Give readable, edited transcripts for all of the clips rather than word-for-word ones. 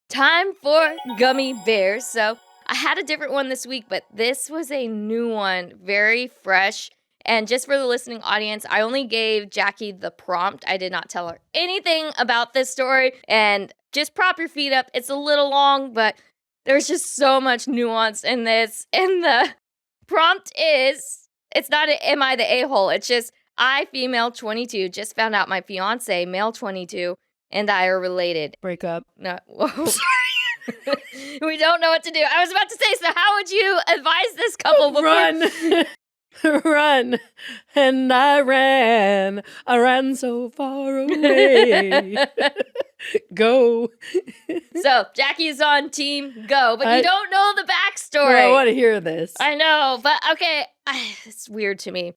Time for Gummy Bears. So I had a different one this week, but this was a new one, very fresh. And just for the listening audience, I only gave Jackie the prompt. I did not tell her anything about this story. And just prop your feet up. It's a little long, but there's just so much nuance in this. And the prompt is, it's not a, am I the a-hole? It's just, I, female 22, just found out my fiancé, male 22, and I are related. Break up. No, whoa. We don't know what to do. I was about to say, so how would you advise this couple before? Run. Run. And I ran so far away. Go. So, Jackie is on team go, but you don't know the backstory. I want to hear this. I know, but okay, it's weird to me.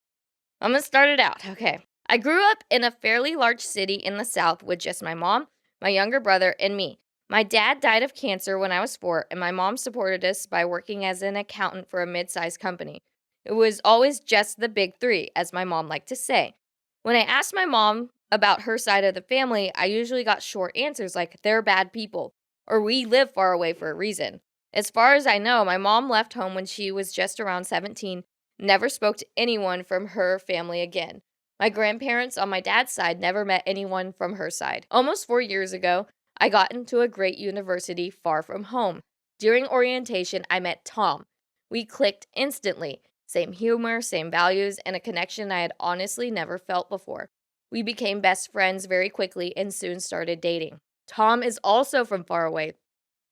I'm going to start it out. Okay. I grew up in a fairly large city in the South with just my mom, my younger brother, and me. My dad died of cancer when I was 4, and my mom supported us by working as an accountant for a mid-sized company. It was always just the big 3, as my mom liked to say. When I asked my mom about her side of the family, I usually got short answers like, they're bad people, or we live far away for a reason. As far as I know, my mom left home when she was just around 17, never spoke to anyone from her family again. My grandparents on my dad's side never met anyone from her side. Almost 4 years ago, I got into a great university far from home. During orientation, I met Tom. We clicked instantly. Same humor, same values, and a connection I had honestly never felt before. We became best friends very quickly and soon started dating. Tom is also from far away,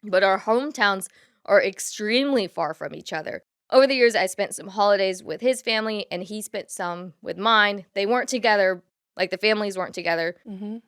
but our hometowns are extremely far from each other. Over the years, I spent some holidays with his family, and he spent some with mine. They weren't together, like the families weren't together,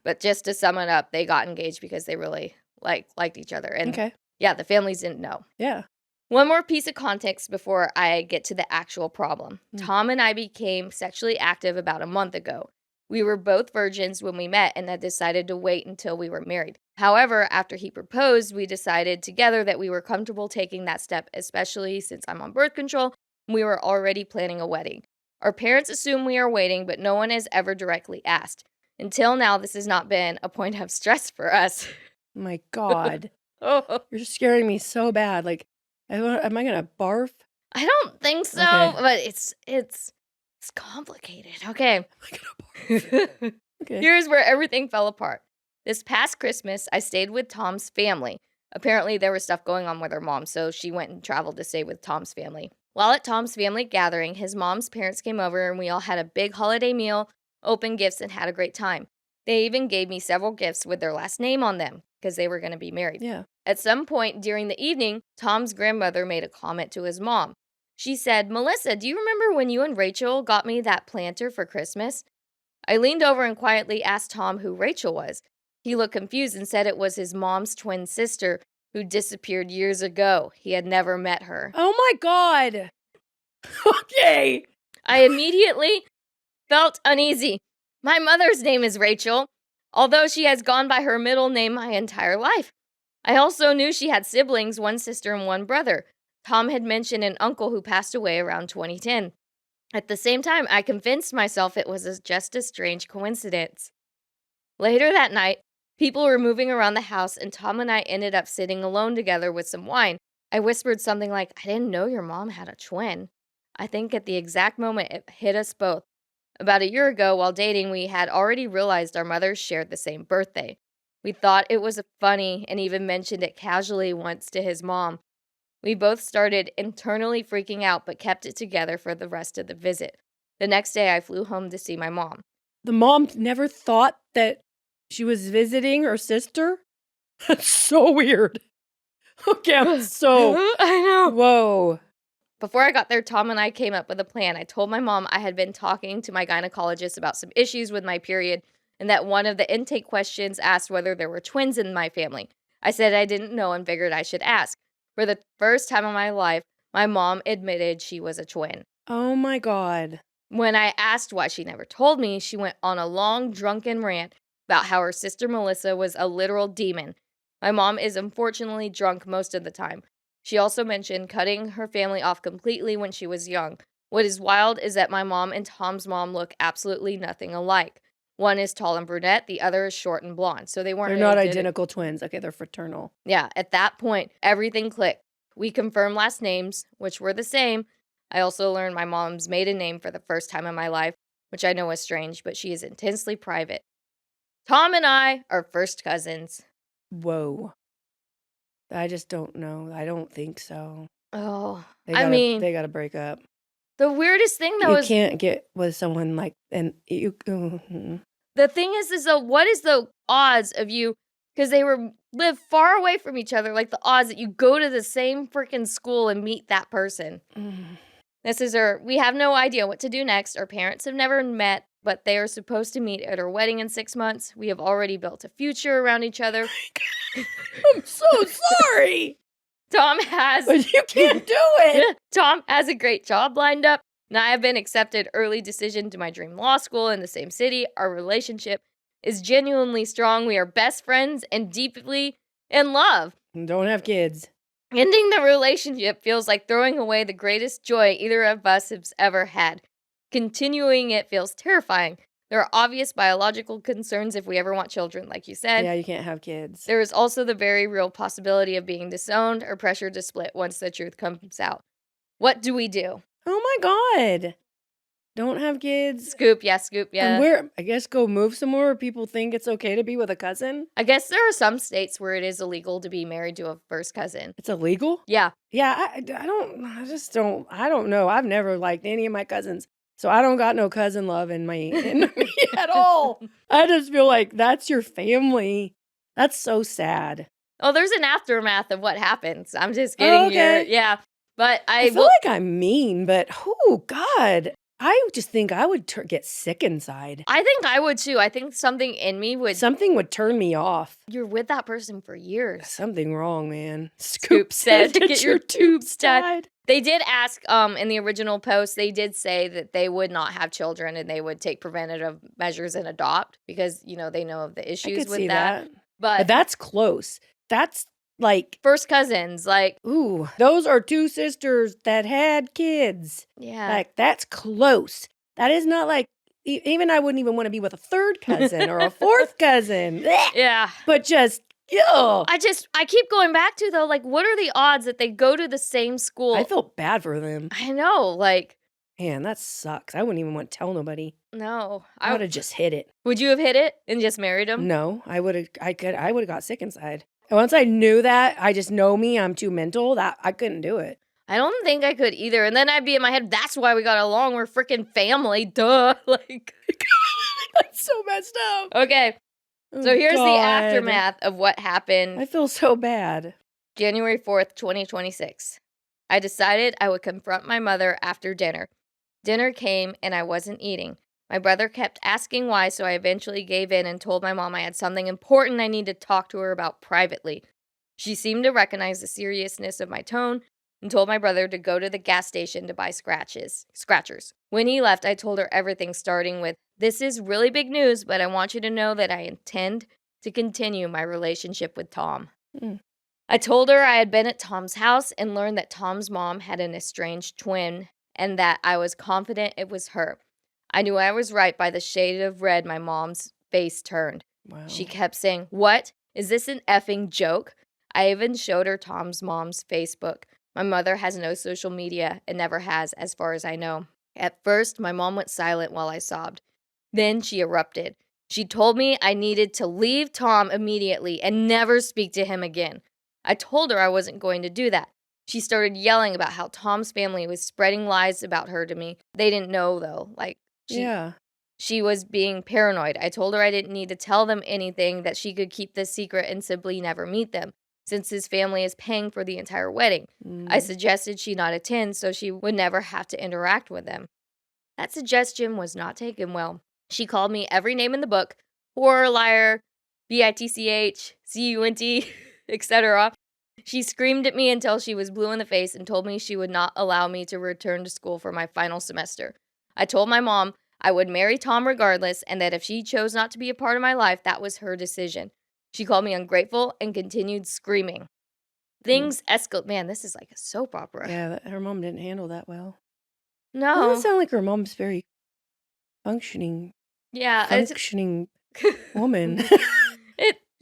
but just to sum it up, they got engaged because they really liked each other. And yeah, the families didn't know. Yeah. One more piece of context before I get to the actual problem. Tom and I became sexually active about a month ago. We were both virgins when we met and had decided to wait until we were married. However, after he proposed, we decided together that we were comfortable taking that step, especially since I'm on birth control and we were already planning a wedding. Our parents assume we are waiting, but no one has ever directly asked. Until now, this has not been a point of stress for us. My God. You're scaring me so bad. Like, am I going to barf? I don't think so, but it's complicated. Okay. Okay. Here's where everything fell apart. This past Christmas, I stayed with Tom's family. Apparently, there was stuff going on with her mom, so she went and traveled to stay with Tom's family. While at Tom's family gathering, his mom's parents came over and we all had a big holiday meal, opened gifts, and had a great time. They even gave me several gifts with their last name on them because they were going to be married. Yeah. At some point during the evening, Tom's grandmother made a comment to his mom. She said, "Melissa, do you remember when you and Rachel got me that planter for Christmas?" I leaned over and quietly asked Tom who Rachel was. He looked confused and said it was his mom's twin sister who disappeared years ago. He had never met her. Oh my God. Okay. I immediately felt uneasy. My mother's name is Rachel, although she has gone by her middle name my entire life. I also knew she had siblings, one sister and one brother. Tom had mentioned an uncle who passed away around 2010. At the same time, I convinced myself it was just a strange coincidence. Later that night, people were moving around the house and Tom and I ended up sitting alone together with some wine. I whispered something like, "I didn't know your mom had a twin." I think at the exact moment it hit us both. About a year ago, while dating, we had already realized our mothers shared the same birthday. We thought it was funny and even mentioned it casually once to his mom. We both started internally freaking out but kept it together for the rest of the visit. The next day, I flew home to see my mom. The mom never thought that she was visiting her sister? That's so weird. Okay, I'm so... I know. Whoa. Before I got there, Tom and I came up with a plan. I told my mom I had been talking to my gynecologist about some issues with my period and that one of the intake questions asked whether there were twins in my family. I said I didn't know and figured I should ask. For the first time in my life, my mom admitted she was a twin. Oh my God. When I asked why she never told me, she went on a long, drunken rant about how her sister Melissa was a literal demon. My mom is unfortunately drunk most of the time. She also mentioned cutting her family off completely when she was young. What is wild is that my mom and Tom's mom look absolutely nothing alike. One is tall and brunette, the other is short and blonde. So they weren't They're not identical twins. Okay, they're fraternal. Yeah, at that point, everything clicked. We confirmed last names, which were the same. I also learned my mom's maiden name for the first time in my life, which I know is strange, but she is intensely private. Tom and I are first cousins. Whoa. I just don't know. I don't think so. Oh, They gotta break up. The weirdest thing though is you can't get with someone like, and you. The thing is though, what is the odds of you? Because they live far away from each other. Like the odds that you go to the same freaking school and meet that person. We have no idea what to do next. Our parents have never met, but they are supposed to meet at our wedding in 6 months. We have already built a future around each other. I'm so sorry. But you can't do it. Tom has a great job lined up, and I have been accepted early decision to my dream law school in the same city. Our relationship is genuinely strong. We are best friends and deeply in love. Don't have kids. Ending the relationship feels like throwing away the greatest joy either of us has ever had. Continuing it feels terrifying. There are obvious biological concerns if we ever want children, like you said. Yeah, you can't have kids. There is also the very real possibility of being disowned or pressured to split once the truth comes out. What do we do? Oh my God. Don't have kids. Scoop, yeah. And I guess go move somewhere where people think it's okay to be with a cousin. I guess there are some states where it is illegal to be married to a first cousin. It's illegal? Yeah. Yeah, I don't know. I've never liked any of my cousins. So I don't got no cousin love in me at all. I just feel like that's your family. That's so sad. Oh, there's an aftermath of what happens. I'm just kidding. Yeah. But I feel like I'm mean, but oh God. I just think I would get sick inside. I think I would too. I think something in me would. Something would turn me off. You're with that person for years. Something wrong, man. Scoop said to get your tubes tied. They did ask in the original post, they did say that they would not have children and they would take preventative measures and adopt because, they know of the issues with that. But that's close. That's like first cousins, ooh, those are two sisters that had kids. Yeah. Like, that's close. That is not like, even I wouldn't even want to be with a third cousin or a fourth cousin. Yeah. But just, ew. I keep going back to, though, what are the odds that they go to the same school? I feel bad for them. I know, man, that sucks. I wouldn't even want to tell nobody. No. I would have just hit it. Would you have hit it and just married him? No, I would have got sick inside. And once I knew that, I just know me, I'm too mental, that I couldn't do it. I don't think I could either. And then I'd be in my head, that's why we got along. We're freaking family. Duh. That's so messed up. Okay. So here's the aftermath of what happened. I feel so bad. January 4th, 2026. I decided I would confront my mother after dinner. Dinner came and I wasn't eating. My brother kept asking why, so I eventually gave in and told my mom I had something important I needed to talk to her about privately. She seemed to recognize the seriousness of my tone and told my brother to go to the gas station to buy scratchers. When he left, I told her everything, starting with, "This is really big news, but I want you to know that I intend to continue my relationship with Tom." I told her I had been at Tom's house and learned that Tom's mom had an estranged twin and that I was confident it was her. I knew I was right by the shade of red my mom's face turned. Wow. She kept saying, "What? Is this an effing joke?" I even showed her Tom's mom's Facebook. My mother has no social media and never has, as far as I know. At first, my mom went silent while I sobbed. Then she erupted. She told me I needed to leave Tom immediately and never speak to him again. I told her I wasn't going to do that. She started yelling about how Tom's family was spreading lies about her to me. They didn't know, though. She was being paranoid. I told her I didn't need to tell them anything, that she could keep this secret and simply never meet them, since his family is paying for the entire wedding. I suggested she not attend so she would never have to interact with them. That suggestion was not taken well. She called me every name in the book, whore, liar, bitch, cunt, etc. She screamed at me until she was blue in the face and told me she would not allow me to return to school for my final semester. I told my mom I would marry Tom regardless and that if she chose not to be a part of my life, that was her decision. She called me ungrateful and continued screaming. Things escalate. Man, this is like a soap opera. Yeah, her mom didn't handle that well. No. It doesn't sound like her mom's very functioning Yeah, functioning woman.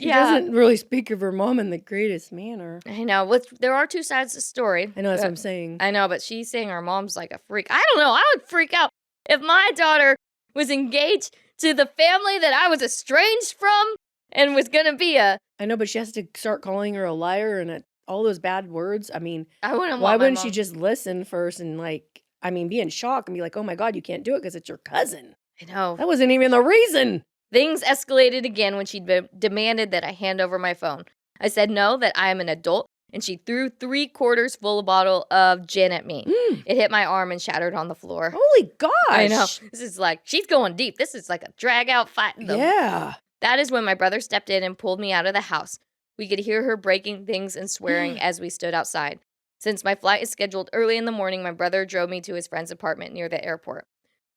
She yeah. doesn't really speak of her mom in the greatest manner. I know. There are two sides to the story. I know, that's what I'm saying. I know, but she's saying her mom's like a freak. I don't know. I would freak out if my daughter was engaged to the family that I was estranged from and was going to be a... I know, but she has to start calling her a liar and all those bad words. I mean, I wouldn't why want my wouldn't she mom... just listen first and, like, I mean, be in shock and be like, oh my God, you can't do it because it's your cousin. I know. That wasn't even the reason. Things escalated again when she demanded that I hand over my phone. I said no, that I am an adult, and she threw 3/4 full bottle of gin at me. It hit my arm and shattered on the floor. Holy gosh. I know. This is like, she's going deep. This is like a drag-out fight. Yeah. That is when my brother stepped in and pulled me out of the house. We could hear her breaking things and swearing as we stood outside. Since my flight is scheduled early in the morning, my brother drove me to his friend's apartment near the airport.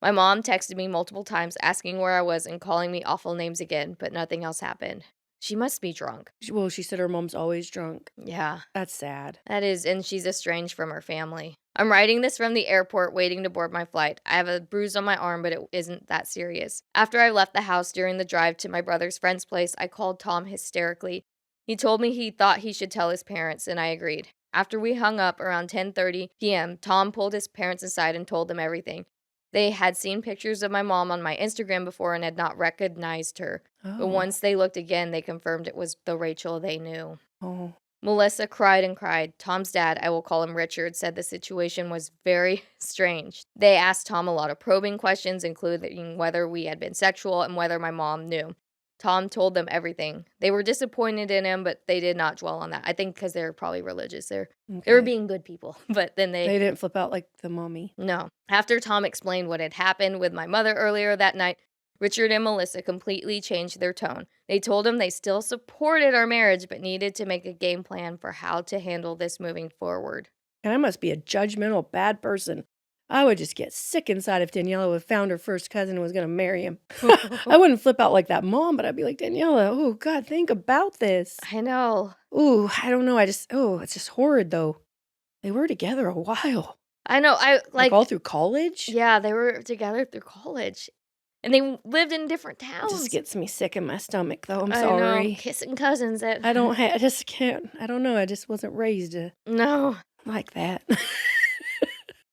My mom texted me multiple times asking where I was and calling me awful names again, but nothing else happened. She must be drunk. Well, she said her mom's always drunk. Yeah. That's sad. That is, and she's estranged from her family. I'm writing this from the airport waiting to board my flight. I have a bruise on my arm, but it isn't that serious. After I left the house during the drive to my brother's friend's place, I called Tom hysterically. He told me he thought he should tell his parents, and I agreed. After we hung up around 10:30 p.m., Tom pulled his parents aside and told them everything. They had seen pictures of my mom on my Instagram before and had not recognized her. But once they looked again, they confirmed it was the Rachel they knew. Oh. Melissa cried and cried. Tom's dad, I will call him Richard, said the situation was very strange. They asked Tom a lot of probing questions, including whether we had been sexual and whether my mom knew. Tom told them everything. They were disappointed in him, but they did not dwell on that. I think because they were probably religious. They were being good people, but then they didn't flip out like the mommy. No. After Tom explained what had happened with my mother earlier that night, Richard and Melissa completely changed their tone. They told him they still supported our marriage, but needed to make a game plan for how to handle this moving forward. And I must be a judgmental, bad person. I would just get sick inside if Daniela had found her first cousin and was going to marry him. I wouldn't flip out like that mom, but I'd be like, Daniela, oh, God, think about this. I know. Ooh, I don't know. It's just horrid, though. They were together a while. I know. Like all through college? Yeah, they were together through college. And they lived in different towns. It just gets me sick in my stomach, though. I'm I sorry. know. Kissing cousins. I just can't. I don't know. I just wasn't raised No. like that.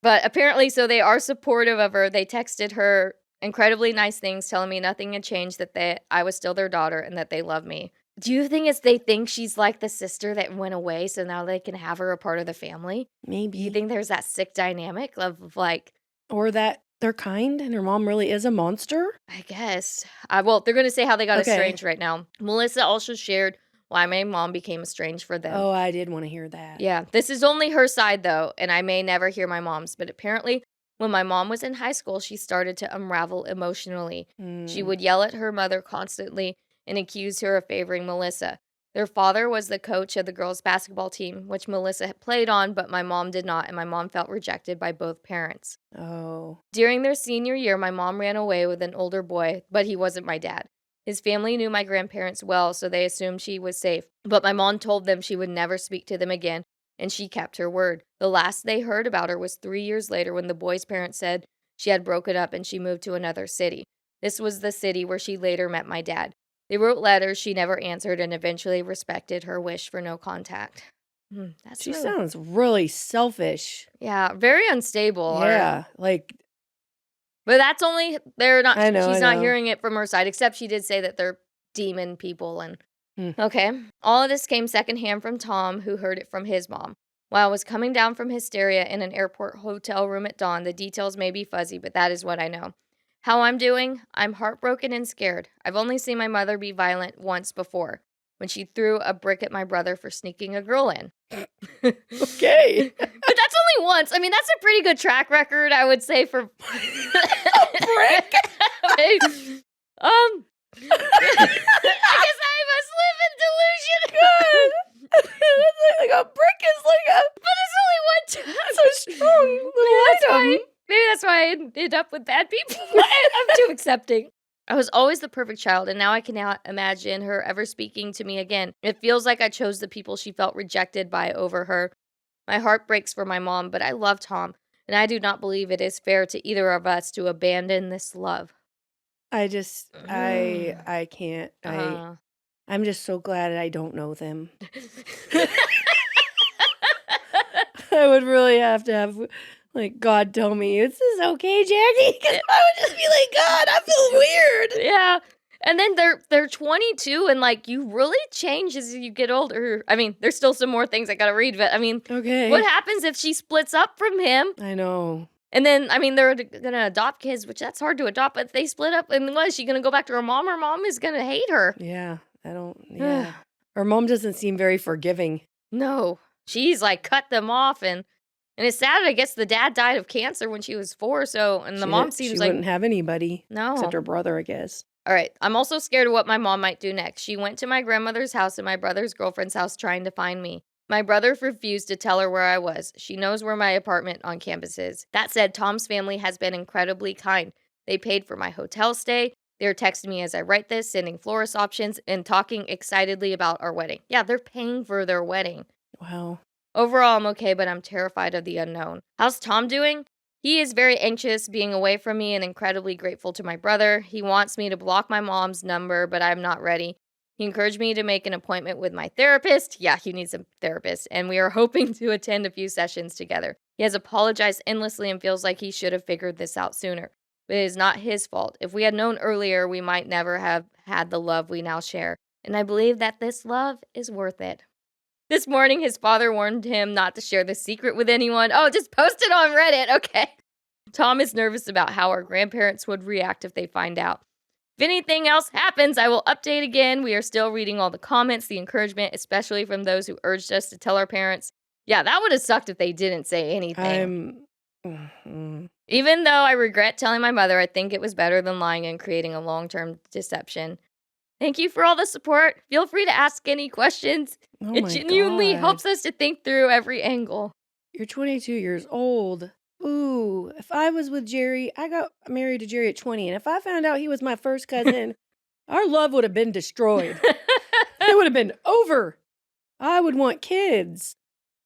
But apparently, so they are supportive of her. They texted her incredibly nice things, telling me nothing had changed, that I was still their daughter, and that they love me. Do you think they think she's like the sister that went away, so now they can have her a part of the family? Maybe. Do you think there's that sick dynamic of like... Or that they're kind and her mom really is a monster? I guess. Well, they're going to say how they got estranged right now. Melissa also shared why my mom became estranged for them. Oh, I did want to hear that. Yeah, this is only her side, though, and I may never hear my mom's, but apparently when my mom was in high school, she started to unravel emotionally. She would yell at her mother constantly and accuse her of favoring Melissa. Their father was the coach of the girls' basketball team, which Melissa had played on, but my mom did not, and my mom felt rejected by both parents. Oh. During their senior year, my mom ran away with an older boy, but he wasn't my dad. His family knew my grandparents well, so they assumed she was safe. But my mom told them she would never speak to them again, and she kept her word. The last they heard about her was 3 years later when the boy's parents said she had broken up and she moved to another city. This was the city where she later met my dad. They wrote letters she never answered and eventually respected her wish for no contact. She sounds really selfish. Yeah, very unstable. Yeah, like... But that's only, they're not, I know, she's not hearing it from her side, except she did say that they're demon people. And Okay. All of this came secondhand from Tom, who heard it from his mom. While I was coming down from hysteria in an airport hotel room at dawn, the details may be fuzzy, but that is what I know. How I'm doing? I'm heartbroken and scared. I've only seen my mother be violent once before, when she threw a brick at my brother for sneaking a girl in. Okay. But that's only once. I mean, that's a pretty good track record, I would say, for... A brick? I guess I must live in delusion. God. Like a brick is like a... But it's only one time. That's a strong little item. Maybe that's why I ended up with bad people. I'm too accepting. I was always the perfect child, and now I cannot imagine her ever speaking to me again. It feels like I chose the people she felt rejected by over her. My heart breaks for my mom, but I love Tom, and I do not believe it is fair to either of us to abandon this love. I can't. I'm just so glad I don't know them. I would really have to have, like, God tell me, "Is this okay, Jackie?" Because I would just be like, "God, I feel weird." Yeah. And then they're 22 and, like, you really change as you get older. I mean, there's still some more things I gotta read, but, I mean, Okay. what happens if she splits up from him? I know. And then, I mean, they're gonna adopt kids, which that's hard to adopt, but if they split up, and what, is she gonna go back to her mom? Her mom is gonna hate her. Yeah, yeah. Her mom doesn't seem very forgiving. No. She's, like, cut them off, and it's sad, I guess the dad died of cancer when she was 4, so, and the mom seems she like... wouldn't have anybody. No. Except her brother, I guess. All right, I'm also scared of what my mom might do next. She went to my grandmother's house and my brother's girlfriend's house trying to find me. My brother refused to tell her where I was. She knows where my apartment on campus is. That said, Tom's family has been incredibly kind. They paid for my hotel stay. They're texting me as I write this, sending florist options, and talking excitedly about our wedding. Yeah, they're paying for their wedding. Wow. Overall, I'm okay, but I'm terrified of the unknown. How's Tom doing? He is very anxious being away from me and incredibly grateful to my brother. He wants me to block my mom's number, but I'm not ready. He encouraged me to make an appointment with my therapist. Yeah, he needs a therapist. And we are hoping to attend a few sessions together. He has apologized endlessly and feels like he should have figured this out sooner. But it is not his fault. If we had known earlier, we might never have had the love we now share. And I believe that this love is worth it. This morning, his father warned him not to share the secret with anyone. Oh, just post it on Reddit. Okay. Tom is nervous about how our grandparents would react if they find out. If anything else happens, I will update again. We are still reading all the comments, the encouragement, especially from those who urged us to tell our parents. Yeah, that would have sucked if they didn't say anything. Even though I regret telling my mother, I think it was better than lying and creating a long-term deception. Thank you for all the support. Feel free to ask any questions. It genuinely helps us to think through every angle. You're 22 years old. Ooh, if I was with Jerry, I got married to Jerry at 20, and if I found out he was my first cousin, our love would have been destroyed. It would have been over. I would want kids.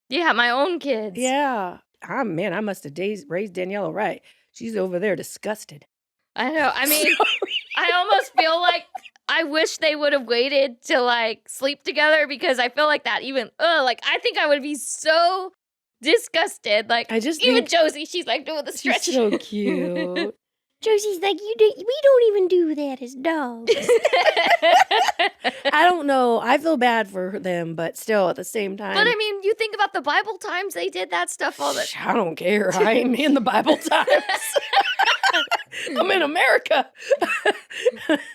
Yeah, my own kids. Yeah. Man, I must have raised Daniela right. She's over there disgusted. I know. I mean, I almost feel like I wish they would have waited to, like, sleep together, because I feel like that even, I think I would be so disgusted. Like, even Josie, she's like doing the stretch. She's so cute. Josie's like, we don't even do that as dogs. I don't know. I feel bad for them, but still at the same time. But I mean, you think about the Bible times, they did that stuff all the time. I don't care. I ain't in the Bible times. I'm in America.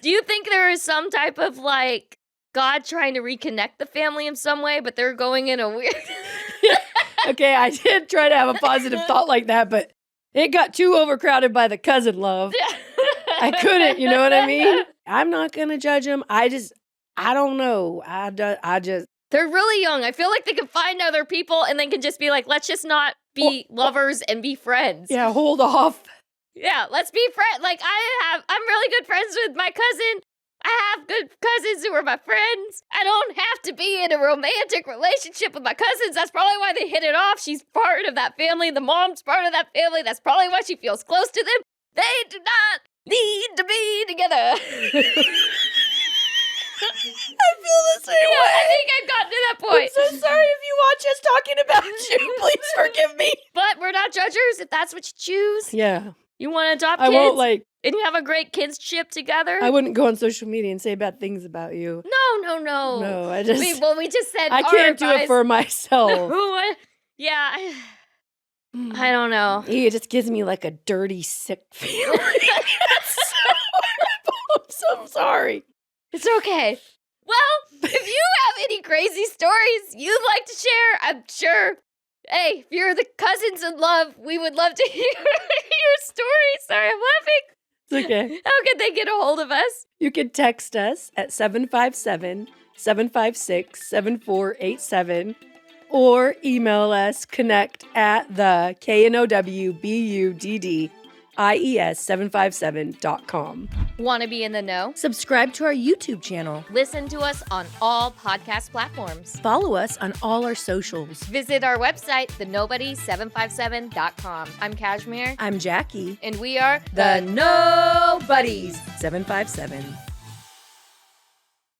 Do you think there is some type of, like, God trying to reconnect the family in some way, but they're going in a weird... Okay, I did try to have a positive thought like that, but it got too overcrowded by the cousin love. I couldn't, you know what I mean? I'm not going to judge them. I don't know. They're really young. I feel like they can find other people and they can just be like, let's just not be lovers and be friends. Yeah, hold off. Yeah, let's be friends. Like, I'm really good friends with my cousin. I have good cousins who are my friends. I don't have to be in a romantic relationship with my cousins. That's probably why they hit it off. She's part of that family. The mom's part of that family. That's probably why she feels close to them. They do not need to be together. I feel the same way. I think I've gotten to that point. I'm so sorry if you watch us talking about you. Please forgive me. But we're not judgers if that's what you choose. Yeah. You want to adopt kids? I won't, and you have a great kinship together? I wouldn't go on social media and say bad things about you. No. No, I just... we just said I can't do it for myself. Yeah. I don't know. It just gives me like a dirty, sick feeling. It's so horrible. I'm so sorry. It's okay. Well, if you have any crazy stories you'd like to share, I'm sure... Hey, if you're the cousins in love, we would love to hear your story. Sorry, I'm laughing. It's okay. How can they get a hold of us? You can text us at 757-756-7487 or email us connect@the KNOWBUDD IES757.com. Want to be in the know? Subscribe to our YouTube channel. Listen to us on all podcast platforms. Follow us on all our socials. Visit our website, thenobody757.com. I'm Kashmir. I'm Jackie. And we are The Nobodies 757.